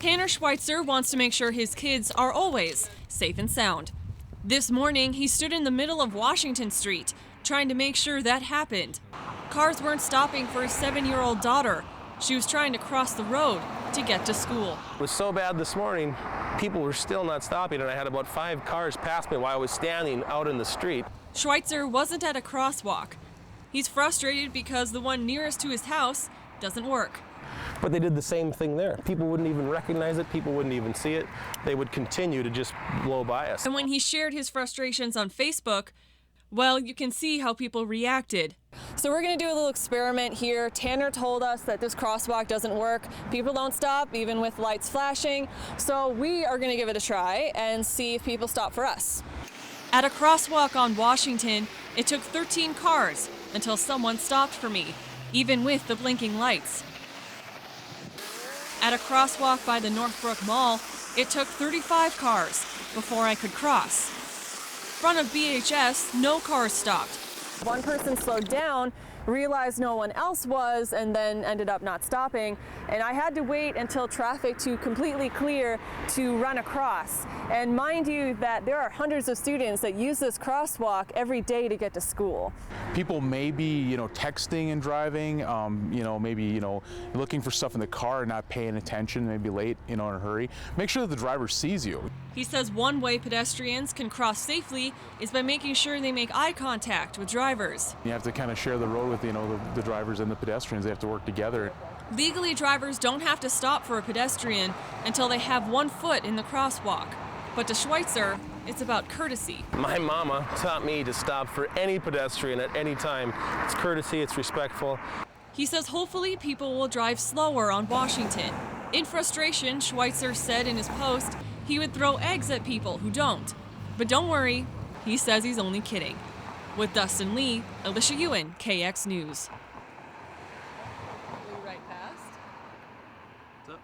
Tanner Schweitzer wants to make sure his kids are always safe and sound. This morning, he stood in the middle of Washington Street, trying to make sure that happened. Cars weren't stopping for his 7-year-old daughter. She was trying to cross the road to get to school. It was so bad this morning, people were still not stopping, and I had about 5 cars pass me while I was standing out in the street. Schweitzer wasn't at a crosswalk. He's frustrated because the one nearest to his house doesn't work. But they did the same thing there. People wouldn't even recognize it, people wouldn't even see it. They would continue to just blow by us. And when he shared his frustrations on Facebook, well, you can see how people reacted. So we're gonna do a little experiment here. Tanner told us that this crosswalk doesn't work. People don't stop, even with lights flashing. So we are gonna give it a try and see if people stop for us. At a crosswalk on Washington, it took 13 cars until someone stopped for me, even with the blinking lights. At a crosswalk by the Northbrook Mall, it took 35 cars before I could cross. In front of BHS, no cars stopped. One person slowed down, realized no one else was, and then ended up not stopping. And I had to wait until traffic to completely clear to run across. And mind you that there are hundreds of students that use this crosswalk every day to get to school. People may be, texting and driving, maybe, looking for stuff in the car and not paying attention, maybe late, in a hurry. Make sure that the driver sees you. He says one way pedestrians can cross safely is by making sure they make eye contact with drivers. You have to kind of share the road with, the drivers and the pedestrians. They have to work together. Legally, drivers don't have to stop for a pedestrian until they have 1 foot in the crosswalk. But to Schweitzer, it's about courtesy. My mama taught me to stop for any pedestrian at any time. It's courtesy, it's respectful. He says hopefully people will drive slower on Washington. In frustration, Schweitzer said in his post he would throw eggs at people who don't. But don't worry, he says he's only kidding. With Dustin Lee, Alicia Ewan, KX News. Right past. What's up?